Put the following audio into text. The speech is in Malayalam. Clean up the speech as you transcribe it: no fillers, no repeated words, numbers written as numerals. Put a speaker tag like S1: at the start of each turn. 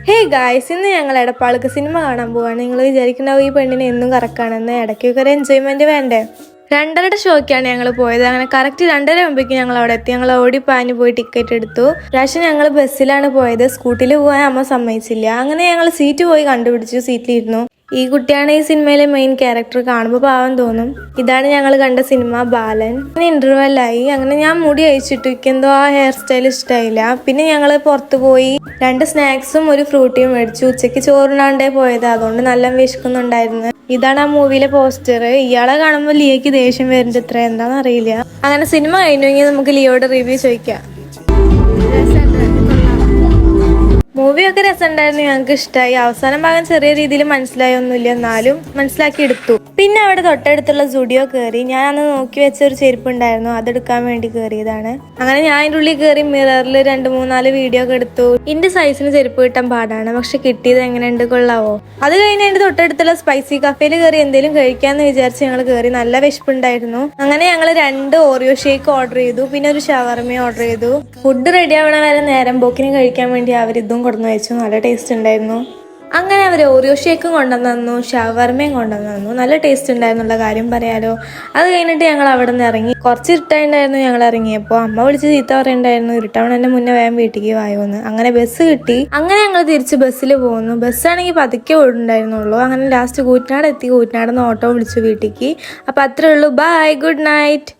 S1: ഹേ ഗായ്സ്, ഇന്ന് ഞങ്ങൾ എടപ്പാൾക്ക് സിനിമ കാണാൻ പോവാണ്. നിങ്ങൾ വിചാരിക്കണ്ടാവും ഈ പെണ്ണിനെ എന്നും കറക്കാണെന്ന്. ഇടയ്ക്കൊക്കെ ഒരു എൻജോയ്മെന്റ് വേണ്ടേ? 2:30 ഷോയ്ക്കാണ് ഞങ്ങൾ പോയത്. അങ്ങനെ കറക്റ്റ് 2:30 ആകുമ്പോഴേക്കും ഞങ്ങൾ അവിടെ എത്തി. ഞങ്ങൾ ഓടിപ്പാഞ്ഞ് പോയി ടിക്കറ്റ് എടുത്തു. പ്രാവശ്യം ഞങ്ങൾ ബസ്സിലാണ് പോയത്. സ്കൂട്ടിയിൽ പോകാൻ അമ്മ സമ്മതിച്ചില്ല. അങ്ങനെ ഞങ്ങൾ സീറ്റ് പോയി കണ്ടുപിടിച്ചു, സീറ്റിലിരുന്നു. ഈ കുട്ടിയാണ് ഈ സിനിമയിലെ മെയിൻ ക്യാരക്ടർ. കാണുമ്പോൾ പാവം തോന്നും. ഇതാണ് ഞങ്ങൾ കണ്ട സിനിമ ബാലൻ. അങ്ങനെ ഇന്റർവെല്ലായി. അങ്ങനെ ഞാൻ മുടി അയച്ചിട്ടു. എനിക്കെന്തോ ആ ഹെയർ സ്റ്റൈൽ ഇഷ്ടമായില്ല. പിന്നെ ഞങ്ങൾ പുറത്ത് പോയി 2 സ്നാക്സും ഒരു ഫ്രൂട്ടിയും മേടിച്ചു. ഉച്ചയ്ക്ക് ചോറിനാണ്ടേ പോയത്, അതുകൊണ്ട് നല്ല വിശക്കുന്നുണ്ടായിരുന്നു. ഇതാണ് ആ മൂവിയിലെ പോസ്റ്റർ. ഇയാളെ കാണുമ്പോൾ ലിയോയ്ക്ക് ദേഷ്യം വരുന്നുണ്ട്. ഇത്ര എന്താണെന്ന് അറിയില്ല. അങ്ങനെ സിനിമ കഴിഞ്ഞെങ്കിൽ നമുക്ക് ലിയോയുടെ റിവ്യൂ ചോദിക്കാം. മൂവിയൊക്കെ രസമുണ്ടായിരുന്നു, ഞങ്ങൾക്ക് ഇഷ്ടമായി. അവസാനം ഭാഗം ചെറിയ രീതിയിൽ മനസ്സിലായൊന്നുമില്ല, എന്നാലും മനസ്സിലാക്കി എടുത്തു. പിന്നെ അവിടെ തൊട്ടടുത്തുള്ള സ്റ്റുഡിയോ കയറി. ഞാൻ അന്ന് നോക്കി വെച്ച ഒരു ചെരുപ്പ് ഉണ്ടായിരുന്നു, അതെടുക്കാൻ വേണ്ടി കയറിയതാണ്. അങ്ങനെ ഞാൻ അതിൻ്റെ ഉള്ളിൽ കയറി മിററിൽ 2-3-4 വീഡിയോ ഒക്കെ എടുത്തു. ഇന്റെ സൈസിന് ചെരുപ്പ് കിട്ടാൻ പാടാണ്, പക്ഷെ കിട്ടിയത് എങ്ങനെയുണ്ട്, കൊള്ളാവോ? അത് കഴിഞ്ഞ് അതിന്റെ തൊട്ടടുത്തുള്ള സ്പൈസി കഫേയിൽ കയറി എന്തെങ്കിലും കഴിക്കാന്ന് വിചാരിച്ച് ഞങ്ങൾ കയറി. നല്ല വിശപ്പുണ്ടായിരുന്നു. അങ്ങനെ ഞങ്ങൾ 2 ഓറിയോ ഷേക്ക് ഓർഡർ ചെയ്തു, പിന്നെ ഒരു ഷവർമ ഓർഡർ ചെയ്തു. ഫുഡ് റെഡി ആവണ വരെ നേരം പോക്കിന് കഴിക്കാൻ വേണ്ടി അവരിതും കൊടുന്നു വെച്ചു. നല്ല ടേസ്റ്റ് ഉണ്ടായിരുന്നു. അങ്ങനെ അവർ ഓറിയോ ഷേക്കും കൊണ്ടുവന്നു തന്നു, ഷവർമയും കൊണ്ടുവന്നു തന്നു. നല്ല ടേസ്റ്റ് ഉണ്ടായിരുന്നുള്ള കാര്യം പറയാലോ. അത് കഴിഞ്ഞിട്ട് ഞങ്ങൾ അവിടെ നിന്ന് ഇറങ്ങി. കുറച്ച് ഇരുട്ടായിട്ടുണ്ടായിരുന്നു ഞങ്ങൾ ഇറങ്ങിയപ്പോൾ. അമ്മ വിളിച്ച് ചീത്ത പറയുണ്ടായിരുന്നു, ഇരുട്ടാവണതിന്റെ മുന്നേ വേഗം വീട്ടിലേക്ക് വായോന്ന്. അങ്ങനെ ബസ് കിട്ടി. അങ്ങനെ ഞങ്ങൾ തിരിച്ച് ബസ്സിൽ പോകുന്നു. ബസ്സാണെങ്കിൽ പതുക്കെ ഓടുണ്ടായിരുന്നുള്ളൂ. അങ്ങനെ ലാസ്റ്റ് കൂറ്റനാട് എത്തി. കൂറ്റനാട് നിന്ന് ഓട്ടോ വിളിച്ചു വീട്ടിലേക്ക്. അപ്പം അത്രേ ഉള്ളൂ. Bye, good night.